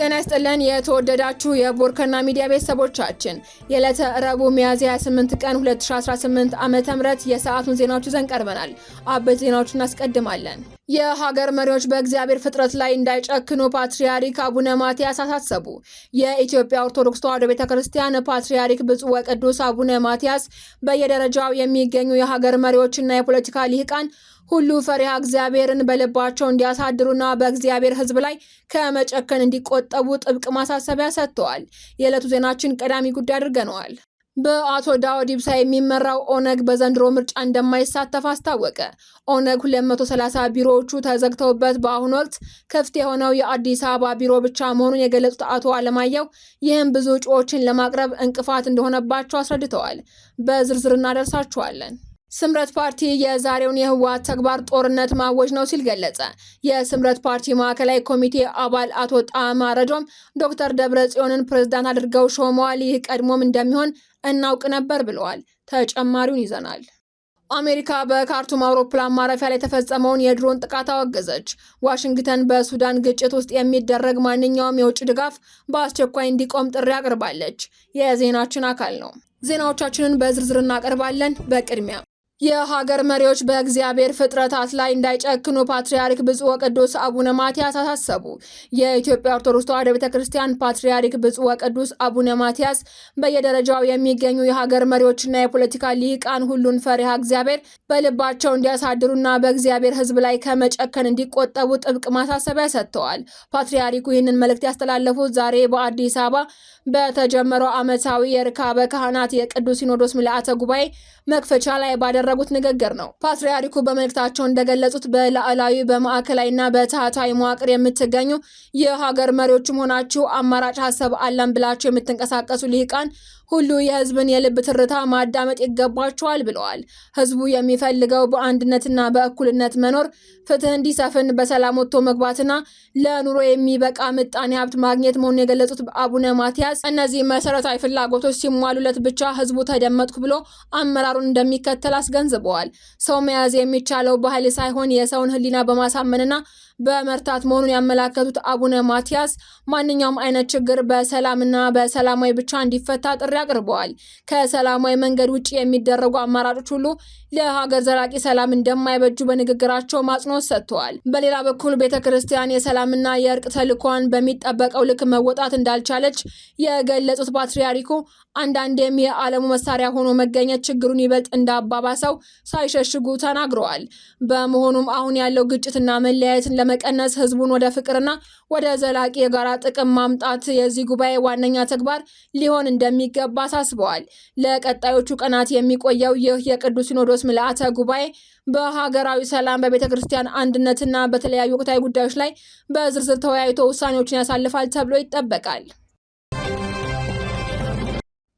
ጤና ይስጥልን የተወደዳችሁ የቦርከና ሚዲያ ቤተሰቦቻችን የዕለተ ረቡዕ ሚያዝያ 28 ቀን 2018 ዓመተ ምህረት የሰዓቱን ዜናዎች ይዘን ቀርበናል። አበይት ዜናዎችን እናስቀድማለን። የሀገር መሪዎች በእግዚአብሔር ፍጥረት ላይ እንዳይጨክኑ ፓትርያርክ አቡነ ማትያስ አሳሰቡ። የኢትዮጵያ ኦርቶዶክስ ተዋሕዶ ቤተክርስቲያን ፓትርያርክ ብፁዕ ወቅዱስ አቡነ ማትያስ በየደረጃው የሚገኙ የሀገር መሪዎችና የፖለቲካ ሊቃን ሁሉ ፈሪሃ እግዚአብሔርን በልባቸው እንዲያሳድሩና በእግዚአብሔር ሕዝብ ላይ ከመጨከን እንዲቆጠቡ ጥብቅ ማሳሰቢያ ሰጥተዋል። የዕለቱ ዜናችን ቀዳሚ ጉዳይ አድርገነዋል። በአቶ ዳውድ ኢብሳ የሚመራው ኦነግ በዘንድሮ ምርጫ እንደማይሳተፍ አስታወቀ። ኦነግ 230 ቢሮዎቹ ተዘግተውበት በአሁኑ ወቅት ክፍት የሆነው የአዲስ አበባ ቢሮ ብቻ መሆኑን የገለጹት አቶ አለማየሁ ይህም ብዙ እጩዎችን ለማቅረብ እንቅፋት እንደሆነባቸው አስረድተዋል። በዝርዝር እናደርሳችኋለን። ስምረት ፓርቲ የዛሬውን የህወሓት ተግባር ጦርነት ማወጅ ነው ሲል ገለጸ። የስምረት ፓርቲ ማዕከላዊ ኮሚቴ አባል አቶ ጣማ ረዶም ዶክተር ደብረጽዮንን ፕሬዝዳንት አድርገው ሾመዋል። ይህ ቀድሞም እንደሚሆን እናውቅ ነበር ብለዋል። ተጨማሪውን ይዘናል። አሜሪካ በካርቱም አውሮፕላን ማረፊያ ላይ የተፈጸመውን የድሮን ጥቃት አወገዘች። ዋሽንግተን በሱዳን ግጭት ውስጥ የሚደረግ ማንኛውም የውጭ ድጋፍ በአስቸኳይ እንዲቆም ጥሪ አቅርባለች። የዜናችን አካል ነው። ዜናዎቻችንን በዝርዝር እናቀርባለን። በቅድሚያ የሀገር መሪዎች በእግዚአብሔር ፍጥረታት ላይ እንዳይጨክኑ ፓትርያርክ ብፁዕ ወቅዱስ አቡነ ማትያስ አሳሰቡ። የኢትዮጵያ ኦርቶዶክስ ተዋሕዶ ቤተክርስቲያን ፓትርያርክ ብፁዕ ወቅዱስ አቡነ ማትያስ በየደረጃው የሚገኙ የሀገር መሪዎችና የፖለቲካ ሊቃን ሁሉን ፈሪሃ እግዚአብሔር በልባቸው እንዲያሳድሩና በእግዚአብሔር ሕዝብ ላይ ከመጨከን እንዲቆጠቡ ጥብቅ ማሳሰቢያ ሰጥተዋል። ፓትርያርኩ ይህንን መልእክት ያስተላለፉት ዛሬ በአዲስ አበባ በተጀመረው ዓመታዊ የርክበ ካህናት የቅዱስ ሲኖዶስ ምልዓተ ጉባኤ መክፈቻ ላይ ባደረጉት ንግግር ነው። ፓትርያርኩ በመልእክታቸው እንደገለጹት በላዕላዊ በማዕከላዊና በታህታዊ መዋቅር የምትገኙ የሀገር መሪዎችም ሆናችሁ አማራጭ ሀሳብ አለን ብላችሁ የምትንቀሳቀሱ ሊቃን ሁሉ የህዝብን የልብ ትርታ ማዳመጥ ይገባቸዋል ብለዋል። ህዝቡ የሚፈልገው በአንድነትና በእኩልነት መኖር፣ ፍትህ እንዲሰፍን፣ በሰላም ወጥቶ መግባትና ለኑሮ የሚበቃ ምጣኔ ሀብት ማግኘት መሆኑን የገለጹት አቡነ ማትያስ እነዚህ መሰረታዊ ፍላጎቶች ሲሟሉለት ብቻ ህዝቡ ተደመጥኩ ብሎ አመራሩን እንደሚከተል አስገንዝበዋል። ሰው መያዝ የሚቻለው በኃይል ሳይሆን የሰውን ህሊና በማሳመንና በመርታት መሆኑን ያመላከቱት አቡነ ማትያስ ማንኛውም አይነት ችግር በሰላምና በሰላማዊ ብቻ እንዲፈታ ጥሪ አቅርበዋል። ከሰላማዊ መንገድ ውጭ የሚደረጉ አማራጮች ሁሉ ለሀገር ዘላቂ ሰላም እንደማይበጁ በንግግራቸው ማጽንኦት ሰጥተዋል። በሌላ በኩል ቤተክርስቲያን የሰላምና የእርቅ ተልዕኮዋን በሚጠበቀው ልክ መወጣት እንዳልቻለች የገለጹት ፓትርያርኩ አንዳንዴም የዓለሙ መሳሪያ ሆኖ መገኘት ችግሩን ይበልጥ እንዳባባሰው ሳይሸሽጉ ተናግረዋል። በመሆኑም አሁን ያለው ግጭትና መለያየትን ለመቀነስ ህዝቡን ወደ ፍቅርና ወደ ዘላቂ የጋራ ጥቅም ማምጣት የዚህ ጉባኤ ዋነኛ ተግባር ሊሆን እንደሚገባ አሳስበዋል። ለቀጣዮቹ ቀናት የሚቆየው ይህ የቅዱስ ሲኖዶስ ምልዓተ ጉባኤ በሀገራዊ ሰላም፣ በቤተ ክርስቲያን አንድነትና በተለያዩ ወቅታዊ ጉዳዮች ላይ በዝርዝር ተወያይቶ ውሳኔዎችን ያሳልፋል ተብሎ ይጠበቃል።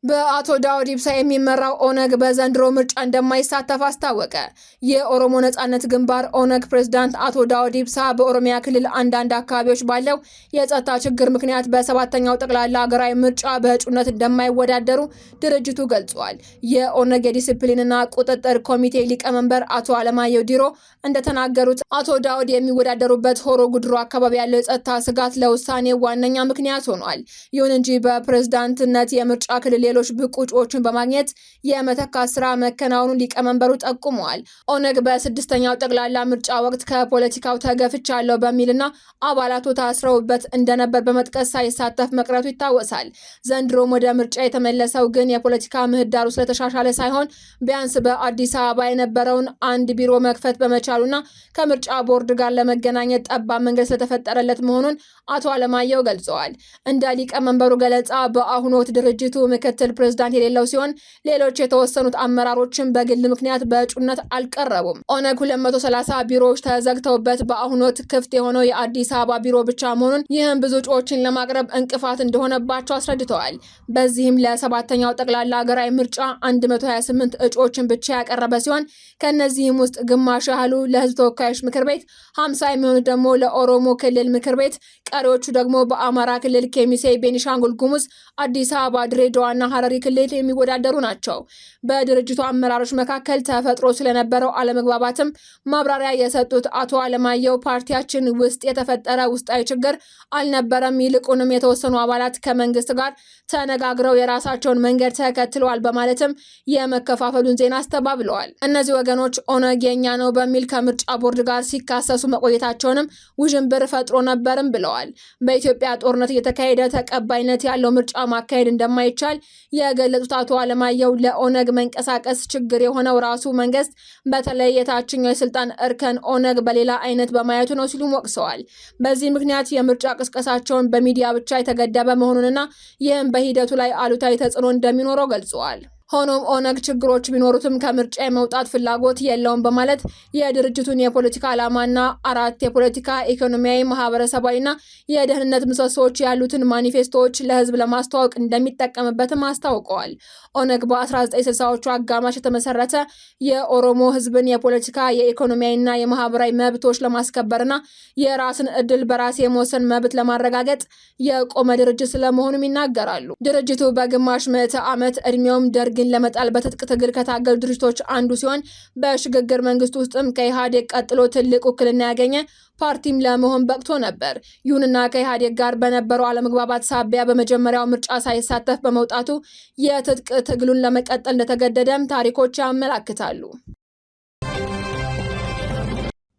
በአቶ ዳውድ ኢብሳ የሚመራው ኦነግ በዘንድሮ ምርጫ እንደማይሳተፍ አስታወቀ። የኦሮሞ ነጻነት ግንባር ኦነግ ፕሬዝዳንት አቶ ዳውድ ኢብሳ በኦሮሚያ ክልል አንዳንድ አካባቢዎች ባለው የጸጥታ ችግር ምክንያት በሰባተኛው ጠቅላላ ሀገራዊ ምርጫ በእጩነት እንደማይወዳደሩ ድርጅቱ ገልጿል። የኦነግ የዲሲፕሊንና ቁጥጥር ኮሚቴ ሊቀመንበር አቶ አለማየሁ ዲሮ እንደተናገሩት አቶ ዳውድ የሚወዳደሩበት ሆሮ ጉድሩ አካባቢ ያለው የጸጥታ ስጋት ለውሳኔ ዋነኛ ምክንያት ሆኗል። ይሁን እንጂ በፕሬዝዳንትነት የምርጫ ክልል ሌሎች ብቁ እጩዎችን በማግኘት የመተካት ስራ መከናወኑን ሊቀመንበሩ ጠቁመዋል። ኦነግ በስድስተኛው ጠቅላላ ምርጫ ወቅት ከፖለቲካው ተገፍቻለሁ በሚልና አባላቱ ታስረውበት እንደነበር በመጥቀስ ሳይሳተፍ መቅረቱ ይታወሳል። ዘንድሮም ወደ ምርጫ የተመለሰው ግን የፖለቲካ ምህዳሩ ስለተሻሻለ ሳይሆን ቢያንስ በአዲስ አበባ የነበረውን አንድ ቢሮ መክፈት በመቻሉና ከምርጫ ቦርድ ጋር ለመገናኘት ጠባብ መንገድ ስለተፈጠረለት መሆኑን አቶ አለማየሁ ገልጸዋል። እንደ ሊቀመንበሩ ገለጻ በአሁኑ ወቅት ድርጅቱ ምክትል ፕሬዝዳንት የሌለው ሲሆን ሌሎች የተወሰኑት አመራሮችን በግል ምክንያት በእጩነት አልቀረቡም። ኦነግ 230 ቢሮዎች ተዘግተውበት በአሁኑ ወቅት ክፍት የሆነው የአዲስ አበባ ቢሮ ብቻ መሆኑን ይህም ብዙ እጩዎችን ለማቅረብ እንቅፋት እንደሆነባቸው አስረድተዋል። በዚህም ለሰባተኛው ጠቅላላ ሀገራዊ ምርጫ 128 እጩዎችን ብቻ ያቀረበ ሲሆን ከነዚህም ውስጥ ግማሽ ያህሉ ለህዝብ ተወካዮች ምክር ቤት፣ 50 የሚሆኑት ደግሞ ለኦሮሞ ክልል ምክር ቤት፣ ቀሪዎቹ ደግሞ በአማራ ክልል ኬሚሴ፣ ቤኒሻንጉል ጉሙዝ፣ አዲስ አበባ፣ ድሬዳዋና ሐረሪ ክልል የሚወዳደሩ ናቸው። በድርጅቱ አመራሮች መካከል ተፈጥሮ ስለነበረው አለመግባባትም ማብራሪያ የሰጡት አቶ አለማየሁ ፓርቲያችን ውስጥ የተፈጠረ ውስጣዊ ችግር አልነበረም፣ ይልቁንም የተወሰኑ አባላት ከመንግስት ጋር ተነጋግረው የራሳቸውን መንገድ ተከትለዋል በማለትም የመከፋፈሉን ዜና አስተባብለዋል። እነዚህ ወገኖች ኦነግ የኛ ነው በሚል ከምርጫ ቦርድ ጋር ሲካሰሱ መቆየታቸውንም ውዥንብር ፈጥሮ ነበርም ብለዋል። በኢትዮጵያ ጦርነት እየተካሄደ ተቀባይነት ያለው ምርጫ ማካሄድ እንደማይቻል የገለጹት አቶ አለማየሁ ለኦነግ መንቀሳቀስ ችግር የሆነው ራሱ መንግስት በተለይ የታችኛው የስልጣን እርከን ኦነግ በሌላ አይነት በማየቱ ነው ሲሉም ወቅሰዋል። በዚህ ምክንያት የምርጫ ቅስቀሳቸውን በሚዲያ ብቻ የተገደበ መሆኑንና ይህም በሂደቱ ላይ አሉታዊ ተጽዕኖ እንደሚኖረው ገልጸዋል። ሆኖም ኦነግ ችግሮች ቢኖሩትም ከምርጫ የመውጣት ፍላጎት የለውም በማለት የድርጅቱን የፖለቲካ ዓላማና 4 የፖለቲካ ኢኮኖሚያዊ፣ ማህበረሰባዊና የደህንነት ምሰሶዎች ያሉትን ማኒፌስቶዎች ለህዝብ ለማስተዋወቅ እንደሚጠቀምበትም አስታውቀዋል። ኦነግ በ1960ዎቹ አጋማሽ የተመሰረተ የኦሮሞ ህዝብን የፖለቲካ የኢኮኖሚያዊና የማህበራዊ መብቶች ለማስከበርና የራስን እድል በራስ የመወሰን መብት ለማረጋገጥ የቆመ ድርጅት ስለመሆኑም ይናገራሉ። ድርጅቱ በግማሽ ምዕተ ዓመት እድሜውም ደርግን ለመጣል በትጥቅ ትግል ከታገሉ ድርጅቶች አንዱ ሲሆን በሽግግር መንግስት ውስጥም ከኢህአዴግ ቀጥሎ ትልቅ ውክልና ያገኘ ፓርቲም ለመሆን በቅቶ ነበር። ይሁንና ከኢህአዴግ ጋር በነበረው አለመግባባት ሳቢያ በመጀመሪያው ምርጫ ሳይሳተፍ በመውጣቱ የትጥቅ ትግሉን ለመቀጠል እንደተገደደም ታሪኮች ያመላክታሉ።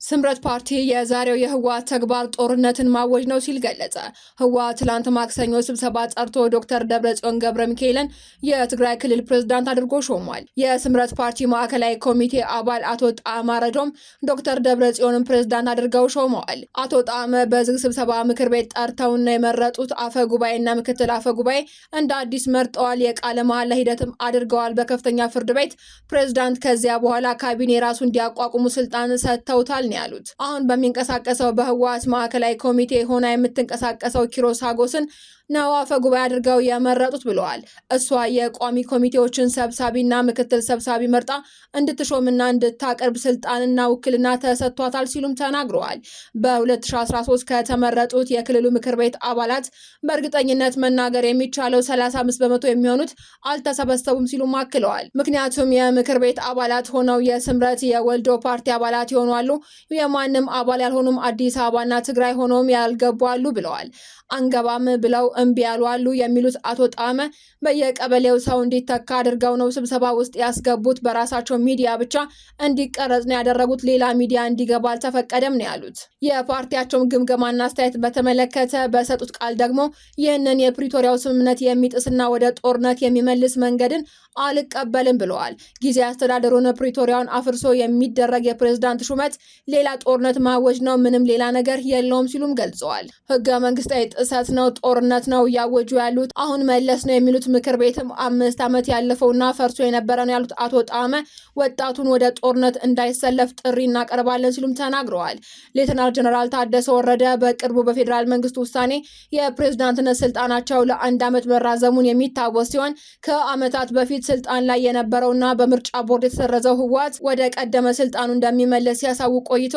ስምረት ፓርቲ የዛሬው የህወሓት ተግባር ጦርነትን ማወጅ ነው ሲል ገለጸ። ህወሓት ትላንት ማክሰኞ ስብሰባ ጠርቶ ዶክተር ደብረጽዮን ገብረ ሚካኤልን የትግራይ ክልል ፕሬዝዳንት አድርጎ ሾሟል። የስምረት ፓርቲ ማዕከላዊ ኮሚቴ አባል አቶ ጣዕመ አረዶም ዶክተር ደብረጽዮንን ፕሬዝዳንት አድርገው ሾመዋል። አቶ ጣዕመ በዝግ ስብሰባ ምክር ቤት ጠርተውና የመረጡት አፈ ጉባኤና ምክትል አፈ ጉባኤ እንደ አዲስ መርጠዋል። የቃለ መሐላ ሂደትም አድርገዋል። በከፍተኛ ፍርድ ቤት ፕሬዝዳንት ከዚያ በኋላ ካቢኔ ራሱ እንዲያቋቁሙ ስልጣን ሰጥተውታል ያሉት አሁን በሚንቀሳቀሰው በህወሓት ማዕከላዊ ኮሚቴ ሆና የምትንቀሳቀሰው ኪሮስ ሀጎስን ነው አፈ ጉባኤ አድርገው የመረጡት ብለዋል። እሷ የቋሚ ኮሚቴዎችን ሰብሳቢና ምክትል ሰብሳቢ መርጣ እንድትሾምና እንድታቀርብ ስልጣንና ውክልና ተሰጥቷታል ሲሉም ተናግረዋል። በ2013 ከተመረጡት የክልሉ ምክር ቤት አባላት በእርግጠኝነት መናገር የሚቻለው 35 በመቶ የሚሆኑት አልተሰበሰቡም ሲሉም አክለዋል። ምክንያቱም የምክር ቤት አባላት ሆነው የስምረት የወልዶ ፓርቲ አባላት ይሆናሉ፣ የማንም አባል ያልሆኑም አዲስ አበባና ትግራይ ሆኖም ያልገቡ አሉ ብለዋል። አንገባም ብለው እምቢ ያሉ አሉ የሚሉት አቶ ጣዕመ በየቀበሌው ሰው እንዲተካ አድርገው ነው ስብሰባ ውስጥ ያስገቡት። በራሳቸው ሚዲያ ብቻ እንዲቀረጽ ነው ያደረጉት። ሌላ ሚዲያ እንዲገባ አልተፈቀደም ነው ያሉት። የፓርቲያቸውን ግምገማና አስተያየት በተመለከተ በሰጡት ቃል ደግሞ ይህንን የፕሪቶሪያው ስምምነት የሚጥስና ወደ ጦርነት የሚመልስ መንገድን አልቀበልም ብለዋል። ጊዜ አስተዳደሩን ፕሪቶሪያውን አፍርሶ የሚደረግ የፕሬዝዳንት ሹመት ሌላ ጦርነት ማወጅ ነው፣ ምንም ሌላ ነገር የለውም ሲሉም ገልጸዋል። ህገ መንግስታዊ ጥሰት ነው፣ ጦርነት ነው እያወጁ ያሉት። አሁን መለስ ነው የሚሉት ምክር ቤትም 5 ዓመት ያለፈውና ፈርሶ የነበረ ነው ያሉት አቶ ጣዕመ ወጣቱን ወደ ጦርነት እንዳይሰለፍ ጥሪ እናቀርባለን ሲሉም ተናግረዋል። ሌተናል ጀነራል ታደሰ ወረደ በቅርቡ በፌዴራል መንግስት ውሳኔ የፕሬዝዳንትነት ስልጣናቸው ለ1 ዓመት መራዘሙን የሚታወስ ሲሆን ከዓመታት በፊት ስልጣን ላይ የነበረውና በምርጫ ቦርድ የተሰረዘው ህወሓት ወደ ቀደመ ስልጣኑ እንደሚመለስ ሲያሳውቅ ቆይቶ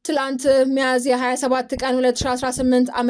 ትላንት ሚያዝያ 27 ቀን 2018 ዓ.ም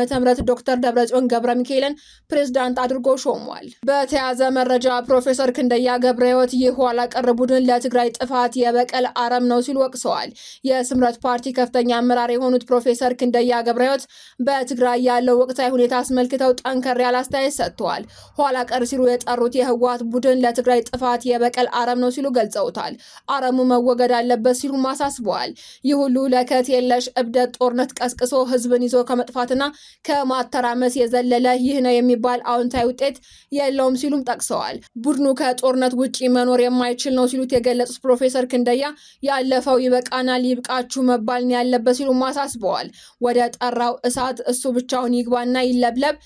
ዶክተር ደብረጽዮን ገብረ ሚካኤልን ፕሬዝዳንት አድርጎ ሾሟል። በተያዘ መረጃ ፕሮፌሰር ክንደያ ገብረ ሕይወት ይህ ኋላ ቀር ቡድን ለትግራይ ጥፋት የበቀል አረም ነው ሲሉ ወቅሰዋል። የስምረት ፓርቲ ከፍተኛ አመራር የሆኑት ፕሮፌሰር ክንደያ ገብረ ሕይወት በትግራይ ያለው ወቅታዊ ሁኔታ አስመልክተው ጠንከር ያለ አስተያየት ሰጥተዋል። ኋላ ቀር ሲሉ የጠሩት የህወሓት ቡድን ለትግራይ ጥፋት የበቀል አረም ነው ሲሉ ገልጸውታል። አረሙ መወገድ አለበት ሲሉም አሳስበዋል። ይህ ሁሉ ለከት የለሽ እብደት ጦርነት ቀስቅሶ ህዝብን ይዞ ከመጥፋትና ከማተራመስ የዘለለ ይህ ነው የሚባል አዎንታዊ ውጤት የለውም ሲሉም ጠቅሰዋል። ቡድኑ ከጦርነት ውጪ መኖር የማይችል ነው ሲሉት የገለጹት ፕሮፌሰር ክንደያ ያለፈው ይበቃናል፣ ይብቃችሁ መባል ያለበት ሲሉም አሳስበዋል። ወደ ጠራው እሳት እሱ ብቻውን ይግባና ይለብለብ።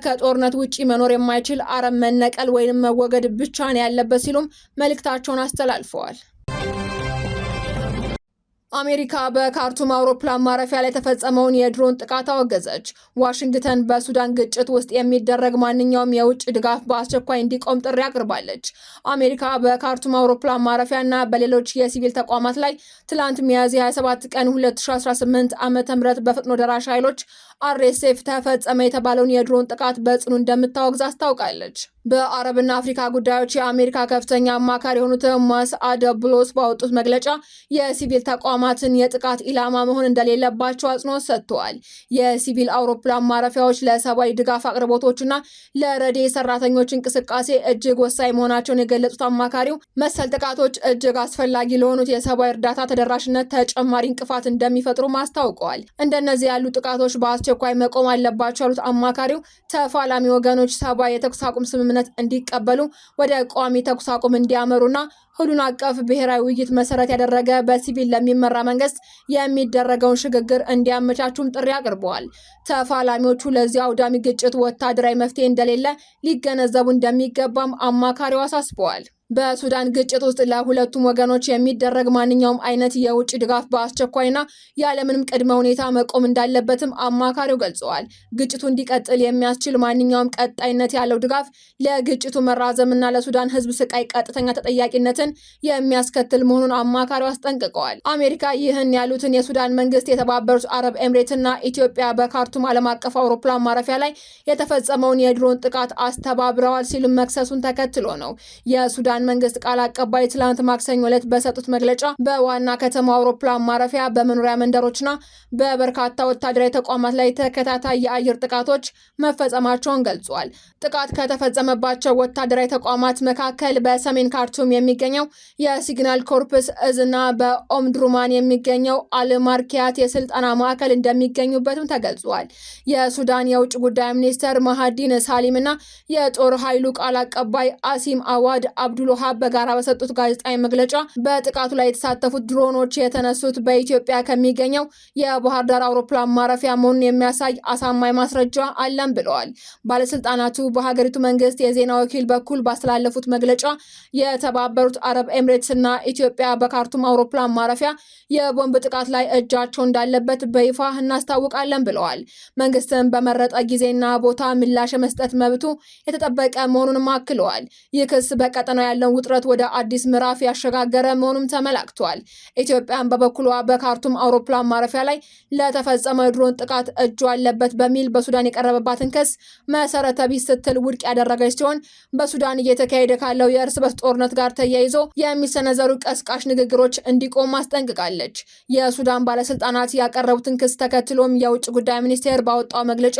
ከጦርነት ውጪ መኖር የማይችል አረም መነቀል ወይንም መወገድ ብቻ ነው ያለበት ሲሉም መልእክታቸውን አስተላልፈዋል። አሜሪካ በካርቱም አውሮፕላን ማረፊያ ላይ የተፈጸመውን የድሮን ጥቃት አወገዘች። ዋሽንግተን በሱዳን ግጭት ውስጥ የሚደረግ ማንኛውም የውጭ ድጋፍ በአስቸኳይ እንዲቆም ጥሪ አቅርባለች። አሜሪካ በካርቱም አውሮፕላን ማረፊያ እና በሌሎች የሲቪል ተቋማት ላይ ትላንት ሚያዝያ 27 ቀን 2018 ዓ.ም በፈጥኖ ደራሽ ኃይሎች RSF ተፈጸመ የተባለውን የድሮን ጥቃት በጽኑ እንደምታወግዝ አስታውቃለች። በአረብና አፍሪካ ጉዳዮች የአሜሪካ ከፍተኛ አማካሪ የሆኑት ማስአድ ብሎስ ባወጡት መግለጫ የሲቪል ተቋማትን የጥቃት ኢላማ መሆን እንደሌለባቸው አጽንኦት ሰጥተዋል። የሲቪል አውሮፕላን ማረፊያዎች ለሰብአዊ ድጋፍ አቅርቦቶችና ለረድኤት ሰራተኞች እንቅስቃሴ እጅግ ወሳኝ መሆናቸውን የገለጹት አማካሪው መሰል ጥቃቶች እጅግ አስፈላጊ ለሆኑት የሰብአዊ እርዳታ ተደራሽነት ተጨማሪ እንቅፋት እንደሚፈጥሩም አስታውቀዋል። እንደነዚህ ያሉ ጥቃቶች በአስቸኳይ መቆም አለባቸው ያሉት አማካሪው ተፋላሚ ወገኖች ሰብአዊ የተኩስ አቁም ስምምነት እንዲቀበሉ ወደ ቋሚ ተኩስ አቁም እንዲያመሩና ሁሉን አቀፍ ብሔራዊ ውይይት መሰረት ያደረገ በሲቪል ለሚመራ መንግስት የሚደረገውን ሽግግር እንዲያመቻቹም ጥሪ አቅርበዋል። ተፋላሚዎቹ ለዚህ አውዳሚ ግጭት ወታደራዊ መፍትሄ እንደሌለ ሊገነዘቡ እንደሚገባም አማካሪው አሳስበዋል። በሱዳን ግጭት ውስጥ ለሁለቱም ወገኖች የሚደረግ ማንኛውም አይነት የውጭ ድጋፍ በአስቸኳይና ያለምንም ቅድመ ሁኔታ መቆም እንዳለበትም አማካሪው ገልጸዋል። ግጭቱ እንዲቀጥል የሚያስችል ማንኛውም ቀጣይነት ያለው ድጋፍ ለግጭቱ መራዘምና ለሱዳን ሕዝብ ስቃይ ቀጥተኛ ተጠያቂነትን የሚያስከትል መሆኑን አማካሪው አስጠንቅቀዋል። አሜሪካ ይህን ያሉትን የሱዳን መንግስት የተባበሩት አረብ ኤምሬትና ኢትዮጵያ በካርቱም ዓለም አቀፍ አውሮፕላን ማረፊያ ላይ የተፈጸመውን የድሮን ጥቃት አስተባብረዋል ሲልም መክሰሱን ተከትሎ ነው። የሱዳን መንግስት ቃል አቀባይ ትላንት ማክሰኞ ዕለት በሰጡት መግለጫ በዋና ከተማ አውሮፕላን ማረፊያ በመኖሪያ መንደሮችና በበርካታ ወታደራዊ ተቋማት ላይ ተከታታይ የአየር ጥቃቶች መፈጸማቸውን ገልጿል። ጥቃት ከተፈጸመባቸው ወታደራዊ ተቋማት መካከል በሰሜን ካርቱም የሚገኘው የሲግናል ኮርፕስ እዝና በኦምድሩማን የሚገኘው አልማርኪያት የስልጠና ማዕከል እንደሚገኙበትም ተገልጿል። የሱዳን የውጭ ጉዳይ ሚኒስተር ማሃዲን ሳሊምና የጦር ኃይሉ ቃል አቀባይ አሲም አዋድ አብዱል ውሃብ በጋራ በሰጡት ጋዜጣዊ መግለጫ በጥቃቱ ላይ የተሳተፉት ድሮኖች የተነሱት በኢትዮጵያ ከሚገኘው የባህር ዳር አውሮፕላን ማረፊያ መሆኑን የሚያሳይ አሳማኝ ማስረጃ አለን ብለዋል። ባለስልጣናቱ በሀገሪቱ መንግስት የዜና ወኪል በኩል ባስተላለፉት መግለጫ የተባበሩት አረብ ኤምሬትስ እና ኢትዮጵያ በካርቱም አውሮፕላን ማረፊያ የቦምብ ጥቃት ላይ እጃቸው እንዳለበት በይፋ እናስታውቃለን ብለዋል። መንግስትን በመረጠ ጊዜና ቦታ ምላሽ የመስጠት መብቱ የተጠበቀ መሆኑንም አክለዋል። ይህ ክስ በቀጠናው ያለውን ውጥረት ወደ አዲስ ምዕራፍ ያሸጋገረ መሆኑም ተመላክቷል። ኢትዮጵያን በበኩሏ በካርቱም አውሮፕላን ማረፊያ ላይ ለተፈጸመው የድሮን ጥቃት እጁ አለበት በሚል በሱዳን የቀረበባትን ክስ መሰረተ ቢስ ስትል ውድቅ ያደረገች ሲሆን በሱዳን እየተካሄደ ካለው የእርስ በርስ ጦርነት ጋር ተያይዞ የሚሰነዘሩ ቀስቃሽ ንግግሮች እንዲቆም አስጠንቅቃለች። የሱዳን ባለስልጣናት ያቀረቡትን ክስ ተከትሎም የውጭ ጉዳይ ሚኒስቴር ባወጣው መግለጫ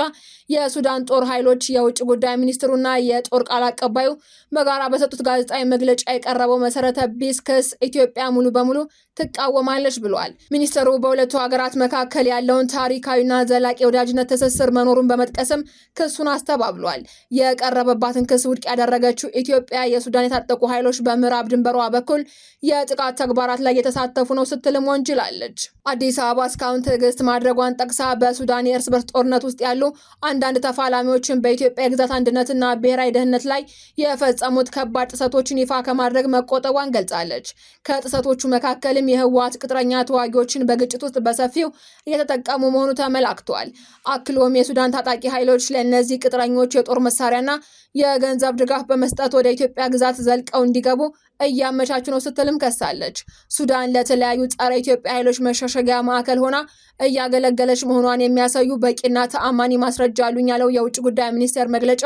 የሱዳን ጦር ኃይሎች የውጭ ጉዳይ ሚኒስትሩና የጦር ቃል አቀባዩ በጋራ በሰጡት ጋዜጣዊ መግለጫ የቀረበው መሰረተ ቢስ ክስ ኢትዮጵያ ሙሉ በሙሉ ትቃወማለች ብሏል። ሚኒስትሩ በሁለቱ ሀገራት መካከል ያለውን ታሪካዊና ዘላቂ ወዳጅነት ትስስር መኖሩን በመጥቀስም ክሱን አስተባብሏል። የቀረበባትን ክስ ውድቅ ያደረገችው ኢትዮጵያ የሱዳን የታጠቁ ኃይሎች በምዕራብ ድንበሯ በኩል የጥቃት ተግባራት ላይ የተሳተፉ ነው ስትልም ወንጅላለች። አዲስ አበባ እስካሁን ትዕግስት ማድረጓን ጠቅሳ በሱዳን የእርስ በርስ ጦርነት ውስጥ ያሉ አንዳንድ ተፋላሚዎችን በኢትዮጵያ የግዛት አንድነትና ብሔራዊ ደህንነት ላይ የፈጸሙት ከባድ ጥሰቶችን ይፋ ከማድረግ መቆጠቧን ገልጻለች። ከጥሰቶቹ መካከልም የህወሓት ቅጥረኛ ተዋጊዎችን በግጭት ውስጥ በሰፊው እየተጠቀሙ መሆኑ ተመላክቷል። አክሎም የሱዳን ታጣቂ ኃይሎች ለእነዚህ ቅጥረኞች የጦር መሳሪያና የገንዘብ ድጋፍ በመስጠት ወደ ኢትዮጵያ ግዛት ዘልቀው እንዲገቡ እያመቻቹ ነው ስትልም ከሳለች። ሱዳን ለተለያዩ ጸረ ኢትዮጵያ ኃይሎች መሸሸጊያ ማዕከል ሆና እያገለገለች መሆኗን የሚያሳዩ በቂና ተአማኒ ማስረጃ አሉኝ ያለው የውጭ ጉዳይ ሚኒስቴር መግለጫ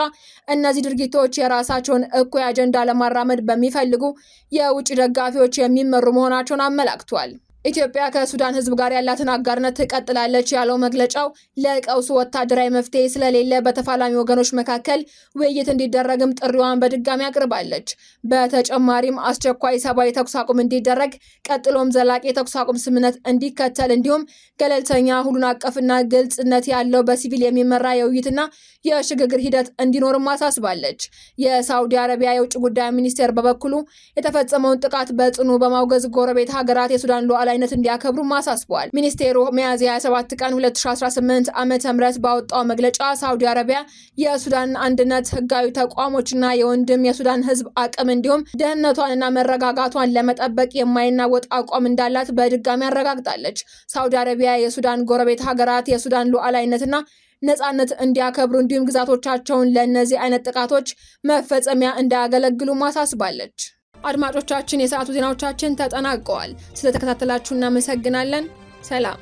እነዚህ ድርጊቶች የራሳቸውን እኩይ አጀንዳ ለማራመድ በሚፈልጉ የውጭ ደጋፊዎች የሚመሩ መሆናቸውን አመላክቷል። ኢትዮጵያ ከሱዳን ህዝብ ጋር ያላትን አጋርነት ትቀጥላለች ያለው መግለጫው ለቀውሱ ወታደራዊ መፍትሄ ስለሌለ በተፋላሚ ወገኖች መካከል ውይይት እንዲደረግም ጥሪዋን በድጋሚ አቅርባለች። በተጨማሪም አስቸኳይ ሰብአዊ ተኩስ አቁም እንዲደረግ ቀጥሎም ዘላቂ የተኩስ አቁም ስምምነት እንዲከተል እንዲሁም ገለልተኛ ሁሉን አቀፍና ግልጽነት ያለው በሲቪል የሚመራ የውይይትና የሽግግር ሂደት እንዲኖርም አሳስባለች። የሳውዲ አረቢያ የውጭ ጉዳይ ሚኒስቴር በበኩሉ የተፈጸመውን ጥቃት በጽኑ በማውገዝ ጎረቤት ሀገራት የሱዳን ሉዓላዊ ሉዓላዊነት እንዲያከብሩ አሳስበዋል። ሚኒስቴሩ ሚያዝያ 27 ቀን 2018 ዓ.ም ባወጣው መግለጫ ሳውዲ አረቢያ የሱዳን አንድነት ህጋዊ ተቋሞችና የወንድም የሱዳን ህዝብ አቅም እንዲሁም ደህንነቷንና መረጋጋቷን ለመጠበቅ የማይናወጥ አቋም እንዳላት በድጋሚ አረጋግጣለች። ሳውዲ አረቢያ የሱዳን ጎረቤት ሀገራት የሱዳን ሉዓላዊነትና ነጻነት እንዲያከብሩ እንዲሁም ግዛቶቻቸውን ለእነዚህ አይነት ጥቃቶች መፈጸሚያ እንዳያገለግሉ ማሳስባለች። አድማጮቻችን፣ የሰዓቱ ዜናዎቻችን ተጠናቀዋል። ስለተከታተላችሁ እናመሰግናለን። ሰላም።